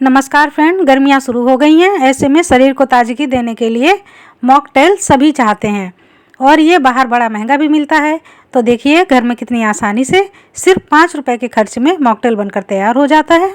नमस्कार फ्रेंड, गर्मियाँ शुरू हो गई हैं। ऐसे में शरीर को ताजगी देने के लिए मॉकटेल सभी चाहते हैं और ये बाहर बड़ा महंगा भी मिलता है। तो देखिए घर में कितनी आसानी से सिर्फ 5 रुपए के खर्च में मॉकटेल बनकर तैयार हो जाता है।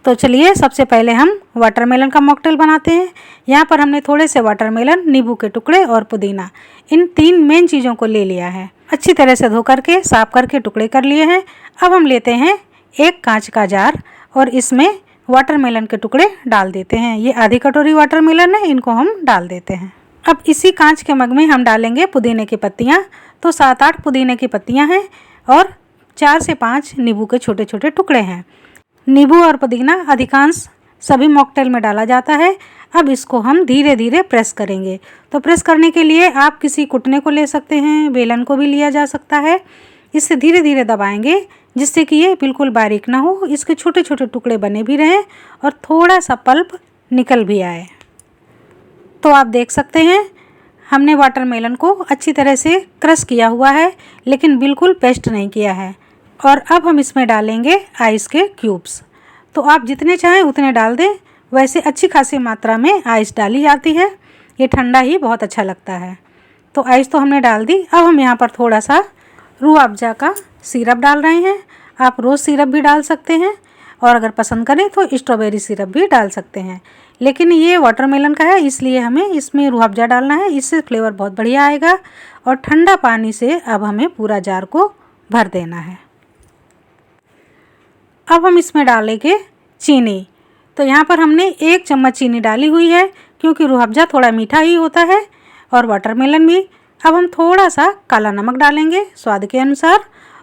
तो चलिए सबसे पहले हम वाटरमेलन का मॉकटेल बनाते हैं। यहाँ पर हमने थोड़े से वाटरमेलन, नींबू के टुकड़े और पुदीना, इन 3 मेन चीज़ों को ले लिया है। अच्छी तरह से धो करके साफ करके टुकड़े कर लिए हैं। अब हम लेते हैं एक कांच का जार और इसमें वाटरमेलन के टुकड़े डाल देते हैं। ये आधी कटोरी वाटरमेलन है, इनको हम डाल देते हैं। अब इसी कांच के मग में हम डालेंगे पुदीने की पत्तियाँ। तो 7-8 पुदीने की पत्तियाँ हैं और 4 से 5 नींबू के छोटे छोटे टुकड़े हैं। नींबू और पुदीना अधिकांश सभी मॉकटेल में डाला जाता है। अब इसको हम धीरे धीरे प्रेस करेंगे। तो प्रेस करने के लिए आप किसी कुटने को ले सकते हैं, बेलन को भी लिया जा सकता है। इससे धीरे धीरे दबाएंगे जिससे कि ये बिल्कुल बारीक ना हो, इसके छोटे छोटे टुकड़े बने भी रहें और थोड़ा सा पल्प निकल भी आए। तो आप देख सकते हैं हमने वाटरमेलन को अच्छी तरह से क्रश किया हुआ है, लेकिन बिल्कुल पेस्ट नहीं किया है। और अब हम इसमें डालेंगे आइस के क्यूब्स। तो आप जितने चाहें उतने डाल दें। वैसे अच्छी खासी मात्रा में आइस डाली जाती है, ये ठंडा ही बहुत अच्छा लगता है। तो आइस तो हमने डाल दी। अब हम यहाँ पर थोड़ा सा रूह अफ़ज़ा का सिरप डाल रहे हैं। आप रोज़ सिरप भी डाल सकते हैं और अगर पसंद करें तो स्ट्रॉबेरी सिरप भी डाल सकते हैं, लेकिन ये वाटरमेलन का है इसलिए हमें इसमें रूह अफ़ज़ा डालना है। इससे फ्लेवर बहुत बढ़िया आएगा। और ठंडा पानी से अब हमें पूरा जार को भर देना है। अब हम इसमें डालेंगे चीनी। तो यहाँ पर हमने 1 चम्मच चीनी डाली हुई है, क्योंकि रूह अफ़ज़ा थोड़ा मीठा ही होता है और वाटरमेलन भी। अब हम थोड़ा सा काला नमक डालेंगे स्वाद के अनुसार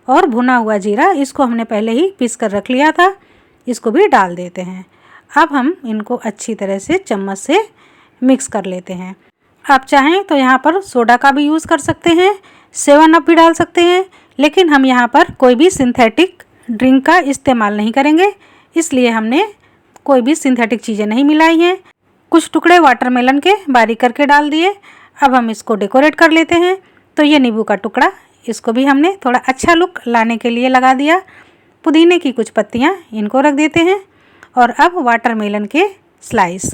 और भुना हुआ जीरा, इसको हमने पहले ही पीस कर रख लिया था, इसको भी डाल देते हैं। अब हम इनको अच्छी तरह से चम्मच से मिक्स कर लेते हैं। आप चाहें तो यहाँ पर सोडा का भी यूज़ कर सकते हैं, 7 अप भी डाल सकते हैं, लेकिन हम यहाँ पर कोई भी सिंथेटिक ड्रिंक का इस्तेमाल नहीं करेंगे, इसलिए हमने कोई भी सिंथेटिक चीज़ें नहीं मिलाई हैं। कुछ टुकड़े वाटरमेलन के बारीक करके डाल दिए। अब हम इसको डेकोरेट कर लेते हैं। तो ये नींबू का टुकड़ा, इसको भी हमने थोड़ा अच्छा लुक लाने के लिए लगा दिया। पुदीने की कुछ पत्तियाँ, इनको रख देते हैं। और अब वाटरमेलन के स्लाइस,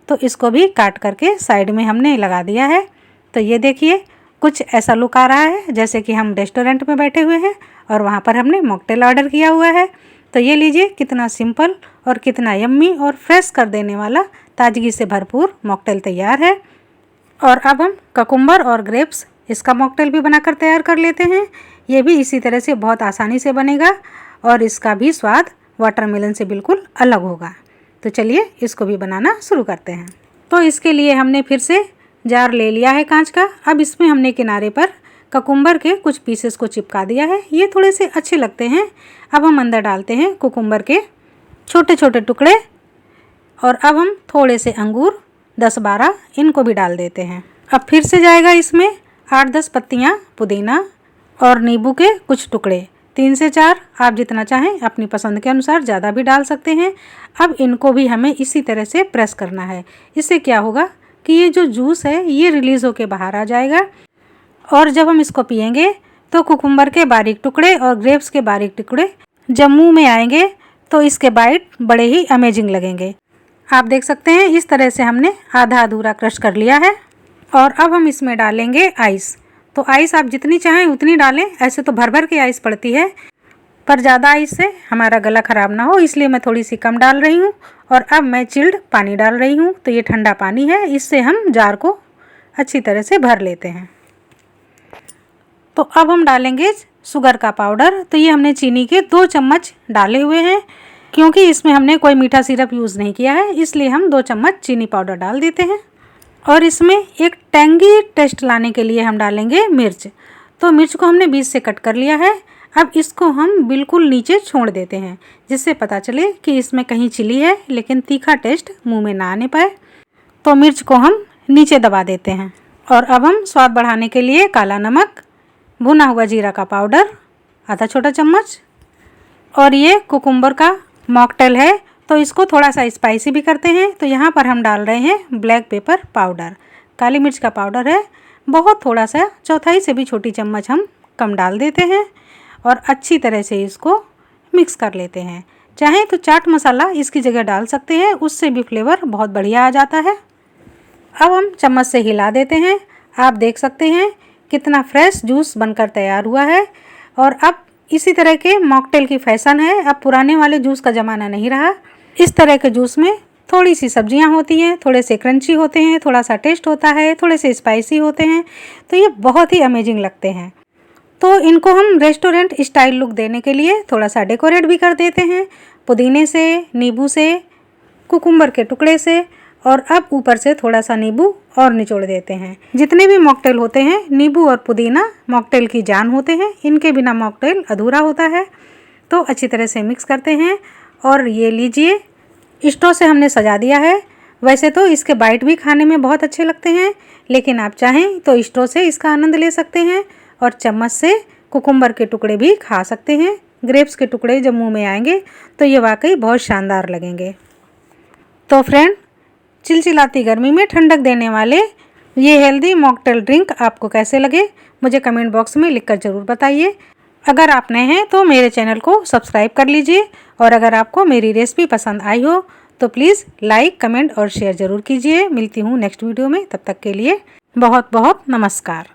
तो इसको भी काट करके साइड में हमने लगा दिया है। तो ये देखिए कुछ ऐसा लुक आ रहा है जैसे कि हम रेस्टोरेंट में बैठे हुए हैं और वहाँ पर हमने मॉकटेल ऑर्डर किया हुआ है। तो ये लीजिए कितना सिंपल और कितना यम्मी और फ्रेश कर देने वाला ताजगी से भरपूर मॉकटेल तैयार है। और अब हम ककुम्बर और ग्रेप्स, इसका मॉकटेल भी बनाकर तैयार कर लेते हैं। ये भी इसी तरह से बहुत आसानी से बनेगा और इसका भी स्वाद वाटरमेलन से बिल्कुल अलग होगा। तो चलिए इसको भी बनाना शुरू करते हैं। तो इसके लिए हमने फिर से जार ले लिया है कांच का। अब इसमें हमने किनारे पर ककुम्बर के कुछ पीसेस को चिपका दिया है, ये थोड़े से अच्छे लगते हैं। अब हम अंदर डालते हैं कुकुम्बर के छोटे छोटे टुकड़े और अब हम थोड़े से अंगूर 10-12 इनको भी डाल देते हैं। अब फिर से जाएगा इसमें 8-10 पत्तियाँ पुदीना और नींबू के कुछ टुकड़े, 3 से 4 आप जितना चाहें अपनी पसंद के अनुसार ज़्यादा भी डाल सकते हैं। अब इनको भी हमें इसी तरह से प्रेस करना है। इससे क्या होगा कि ये जो जूस है ये रिलीज़ होके बाहर आ जाएगा और जब हम इसको पिएंगे तो कुकुम्बर के बारीक टुकड़े और ग्रेप्स के बारीक टुकड़े जब मुंह में आएंगे तो इसके बाइट बड़े ही अमेजिंग लगेंगे। आप देख सकते हैं इस तरह से हमने आधा अधूरा क्रश कर लिया है। और अब हम इसमें डालेंगे आइस। तो आइस आप जितनी चाहें उतनी डालें, ऐसे तो भर भर के आइस पड़ती है, पर ज़्यादा आइस से हमारा गला ख़राब ना हो इसलिए मैं थोड़ी सी कम डाल रही हूँ। और अब मैं चिल्ड पानी डाल रही हूँ। तो ये ठंडा पानी है, इससे हम जार को अच्छी तरह से भर लेते हैं। तो अब हम डालेंगे शुगर का पाउडर। तो ये हमने चीनी के 2 चम्मच डाले हुए हैं, क्योंकि इसमें हमने कोई मीठा सिरप यूज़ नहीं किया है, इसलिए हम 2 चम्मच चीनी पाउडर डाल देते हैं। और इसमें एक टेंगी टेस्ट लाने के लिए हम डालेंगे मिर्च। तो मिर्च को हमने बीच से कट कर लिया है। अब इसको हम बिल्कुल नीचे छोड़ देते हैं, जिससे पता चले कि इसमें कहीं चिली है लेकिन तीखा टेस्ट मुंह में ना आने पाए। तो मिर्च को हम नीचे दबा देते हैं। और अब हम स्वाद बढ़ाने के लिए काला नमक, भुना हुआ जीरा का पाउडर आधा छोटा चम्मच, और ये कुकुम्बर का मॉकटेल है तो इसको थोड़ा सा स्पाइसी भी करते हैं। तो यहाँ पर हम डाल रहे हैं ब्लैक पेपर पाउडर, काली मिर्च का पाउडर है, बहुत थोड़ा सा, 1/4 से भी छोटी चम्मच हम कम डाल देते हैं और अच्छी तरह से इसको मिक्स कर लेते हैं। चाहें तो चाट मसाला इसकी जगह डाल सकते हैं, उससे भी फ्लेवर बहुत बढ़िया आ जाता है। अब हम चम्मच से हिला देते हैं। आप देख सकते हैं कितना फ्रेश जूस बनकर तैयार हुआ है। और अब इसी तरह के मॉकटेल की फैशन है, अब पुराने वाले जूस का ज़माना नहीं रहा। इस तरह के जूस में थोड़ी सी सब्जियां होती हैं, थोड़े से क्रंची होते हैं, थोड़ा सा टेस्ट होता है, थोड़े से स्पाइसी होते हैं, तो ये बहुत ही अमेजिंग लगते हैं। तो इनको हम रेस्टोरेंट स्टाइल लुक देने के लिए थोड़ा सा डेकोरेट भी कर देते हैं, पुदीने से, नींबू से, कुकुम्बर के टुकड़े से, और अब ऊपर से थोड़ा सा नींबू और निचोड़ देते हैं। जितने भी मॉकटेल होते हैं, नींबू और पुदीना मॉकटेल की जान होते हैं, इनके बिना मॉकटेल अधूरा होता है। तो अच्छी तरह से मिक्स करते हैं और ये लीजिए, स्ट्रॉ से हमने सजा दिया है। वैसे तो इसके बाइट भी खाने में बहुत अच्छे लगते हैं, लेकिन आप चाहें तो स्ट्रॉ से इसका आनंद ले सकते हैं और चम्मच से कुकुम्बर के टुकड़े भी खा सकते हैं। ग्रेप्स के टुकड़े जब मुंह में आएंगे तो ये वाकई बहुत शानदार लगेंगे। तो फ्रेंड, चिलचिलाती गर्मी में ठंडक देने वाले ये हेल्दी मॉकटेल ड्रिंक आपको कैसे लगे, मुझे कमेंट बॉक्स में लिखकर ज़रूर बताइए। अगर आप नए हैं तो मेरे चैनल को सब्सक्राइब कर लीजिए, और अगर आपको मेरी रेसिपी पसंद आई हो तो प्लीज़ लाइक, कमेंट और शेयर ज़रूर कीजिए। मिलती हूँ नेक्स्ट वीडियो में, तब तक के लिए बहुत बहुत नमस्कार।